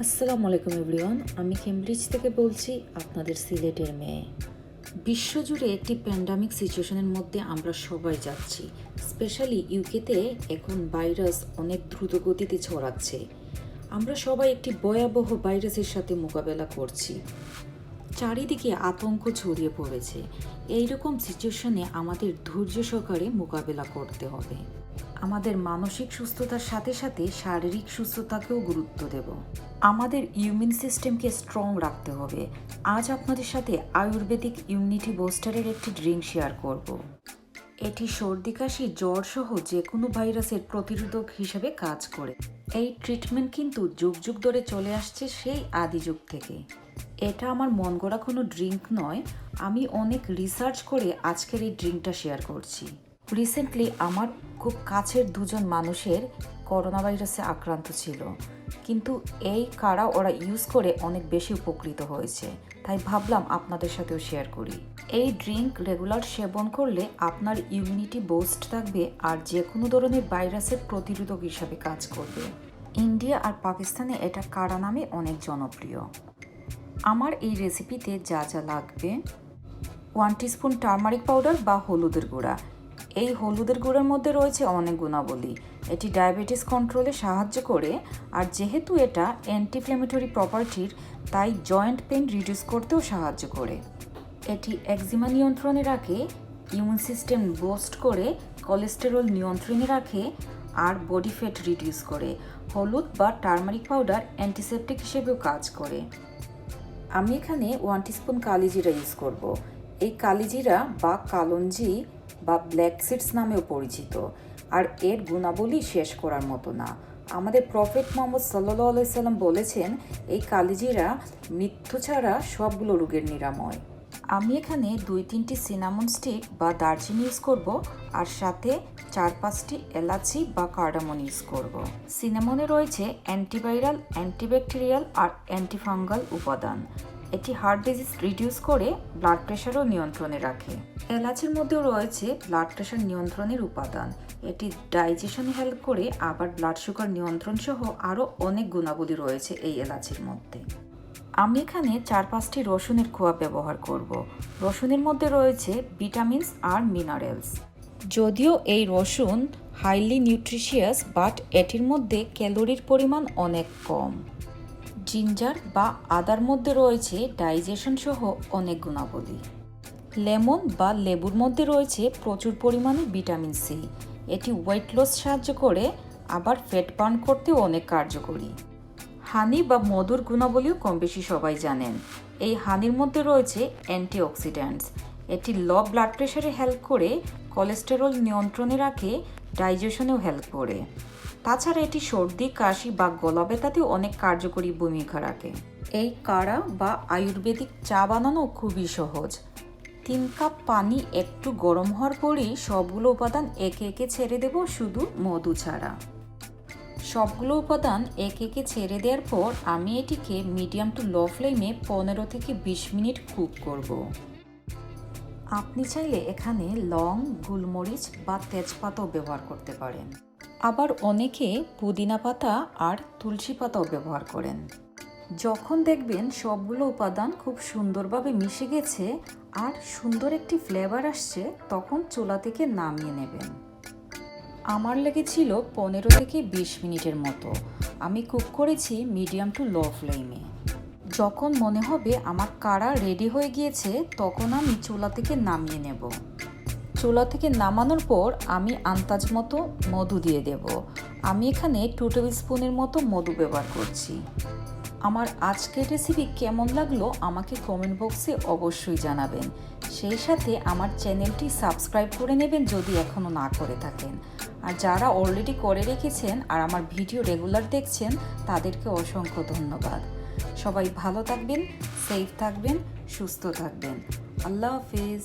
আসসালামু আলাইকুম এভরিওয়ান, আমি কেমব্রিজ থেকে বলছি, আপনাদের সিলেটের মেয়ে। বিশ্বজুড়ে একটি প্যান্ডামিক সিচুয়েশনের মধ্যে আমরা সবাই যাচ্ছি। স্পেশালি ইউকেতে এখন ভাইরাস অনেক দ্রুত গতিতে ছড়াচ্ছে। আমরা সবাই একটি ভয়াবহ ভাইরাসের সাথে মোকাবেলা করছি। চারিদিকে আতঙ্ক ছড়িয়ে পড়েছে। এইরকম সিচুয়েশনে আমাদের ধৈর্য সহকারে মোকাবেলা করতে হবে। আমাদের মানসিক সুস্থতার সাথে সাথে শারীরিক সুস্থতাকেও গুরুত্ব দেব। আমাদের ইমিউন সিস্টেমকে স্ট্রং রাখতে হবে। আজ আপনাদের সাথে আয়ুর্বেদিক ইমিউনিটি বুস্টারের একটি ড্রিঙ্ক শেয়ার করব। এটি সর্দি কাশি জ্বর সহ যে কোনো ভাইরাসের প্রতিরোধক হিসেবে কাজ করে। এই ট্রিটমেন্ট কিন্তু যুগ যুগ ধরে চলে আসছে, সেই আদি যুগ থেকে। এটা আমার মন গড়া কোনো ড্রিঙ্ক নয়, আমি অনেক রিসার্চ করে আজকের এই ড্রিঙ্কটা শেয়ার করছি। রিসেন্টলি আমার খুব কাছের দুজন মানুষের করোনা ভাইরাসে আক্রান্ত ছিল, কিন্তু এই কাড়া ওরা ইউজ করে অনেক বেশি উপকৃত হয়েছে, তাই ভাবলাম আপনাদের সাথেও শেয়ার করি। এই ড্রিঙ্ক রেগুলার সেবন করলে আপনার ইমিউনিটি বুস্ট থাকবে আর যে কোনো ধরনের ভাইরাসের প্রতিরোধক হিসাবে কাজ করবে। ইন্ডিয়া আর পাকিস্তানে এটা কাড়া নামে অনেক জনপ্রিয়। আমার এই রেসিপিতে যা যা লাগবে: 1 টিস্পুন টারমারিক পাউডার বা হলুদের গুঁড়া। এই হলুদের গুঁড়ার মধ্যে রয়েছে অনেক গুণাবলী। এটি ডায়াবেটিস কন্ট্রোলে সাহায্য করে, আর যেহেতু এটা অ্যান্টিইনফ্ল্যামেটরি প্রপার্টির, তাই জয়েন্ট পেইন রিডিউস করতেও সাহায্য করে। এটি একজিমা নিয়ন্ত্রণে রাখে, ইমিউন সিস্টেম বুস্ট করে, কোলেস্টেরল নিয়ন্ত্রণে রাখে আর বডি ফ্যাট রিডিউস করে। হলুদ বা টারমারিক পাউডার অ্যান্টিসেপটিক হিসেবেও কাজ করে। আমি এখানে 1 টিস্পুন কালিজিরা ইউজ করব। এই কালিজিরা বা কালঞ্জি বা ব্ল্যাক সিডস নামেও পরিচিত, আর এর গুণাবলী শেষ করার মতো না। আমাদের প্রফেট মোহাম্মদ সাল্লাল্লাহু আলাইহি সাল্লাম বলেছেন, এই কালিজিরা মৃত্যু ছাড়া সবগুলো রোগের নিরাময়। আমি এখানে 2-3টি সিনামন স্টিক বা দারচিনি ইউজ করব, আর সাথে 4-5টি এলাচি বা কার্ডামন ইউজ করব। সিনামনে রয়েছে অ্যান্টিভাইরাল, অ্যান্টিব্যাকটেরিয়াল আর অ্যান্টিফাঙ্গাল উপাদান। এটি হার্ট ডিজিজ রিডিউস করে, ব্লাড প্রেশারও নিয়ন্ত্রণে রাখে। এলাচির মধ্যেও রয়েছে ব্লাড প্রেশার নিয়ন্ত্রণের উপাদান। এটি ডাইজেশনে হেল্প করে, আবার ব্লাড সুগার নিয়ন্ত্রণ সহ আরও অনেক গুণাবলী রয়েছে এই এলাচির মধ্যে। আমি এখানে 4-5টি রসুনের খোয়া ব্যবহার করব। রসুনের মধ্যে রয়েছে ভিটামিনস আর মিনারেলস। যদিও এই রসুন হাইলি নিউট্রিশিয়াস, বাট এটির মধ্যে ক্যালোরির পরিমাণ অনেক কম। জিঞ্জার বা আদার মধ্যে রয়েছে ডাইজেশন সহ অনেক গুণাবলী। লেমন বা লেবুর মধ্যে রয়েছে প্রচুর পরিমাণে ভিটামিন সি। এটি ওয়েট লস সাহায্য করে, আবার ফ্যাট বার্ন করতেও অনেক কার্যকরী। হানি বা মধুর গুণাবলীও কম বেশি সবাই জানেন। এই হানির মধ্যে রয়েছে অ্যান্টিঅক্সিডেন্টস। এটি লো ব্লাড প্রেশারে হেল্প করে, কোলেস্টেরল নিয়ন্ত্রণে রাখে, ডাইজেশনেও হেল্প করে। তাছাড়া এটি সর্দি কাশি বা গলা ব্যথাতেও অনেক কার্যকরী ভূমিকা রাখে। এই কাড়া বা আয়ুর্বেদিক চা বানানো খুবই সহজ। 3 কাপ পানি একটু গরম হওয়ার পরেই সবগুলো উপাদান একে একে ছেড়ে দেব, শুধু মধু ছাড়া। সবগুলো উপাদান একে একে ছেড়ে দেওয়ার পর আমি এটিকে মিডিয়াম টু লো ফ্লেমে 15 থেকে 20 মিনিট কুক করব। আপনি চাইলে এখানে লং, গোলমরিচ বা তেজপাতাও ব্যবহার করতে পারেন। আবার অনেকে পুদিনা পাতা আর তুলসী পাতাও ব্যবহার করেন। যখন দেখবেন সবগুলো উপাদান খুব সুন্দরভাবে মিশে গেছে আর সুন্দর একটি ফ্লেভার আসছে, তখন চুলা থেকে নামিয়ে নেবেন। আমার লেগেছিল 15 থেকে 20 মিনিটের মতো। আমি কুক করেছি মিডিয়াম টু লো ফ্লেমে। যখন মনে হবে আমার কাড়া রেডি হয়ে গিয়েছে, তখন আমি চুলা থেকে নামিয়ে নেব। চুলা থেকে নামানোর পর আমি আন্দাজ মতো মধু দিয়ে দেব। আমি এখানে 2 টেবিল স্পুনের মতো মধু ব্যবহার করছি। আমার আজকের রেসিপি কেমন লাগলো আমাকে কমেন্ট বক্সে অবশ্যই জানাবেন। সেই সাথে আমার চ্যানেলটি সাবস্ক্রাইব করে নেবেন যদি এখনও না করে থাকেন। আর যারা অলরেডি করে রেখেছেন আর আমার ভিডিও রেগুলার দেখছেন, তাদেরকে অসংখ্য ধন্যবাদ। সবাই ভালো থাকবেন, সেফ থাকবেন, সুস্থ থাকবেন। আল্লাহ হাফেজ।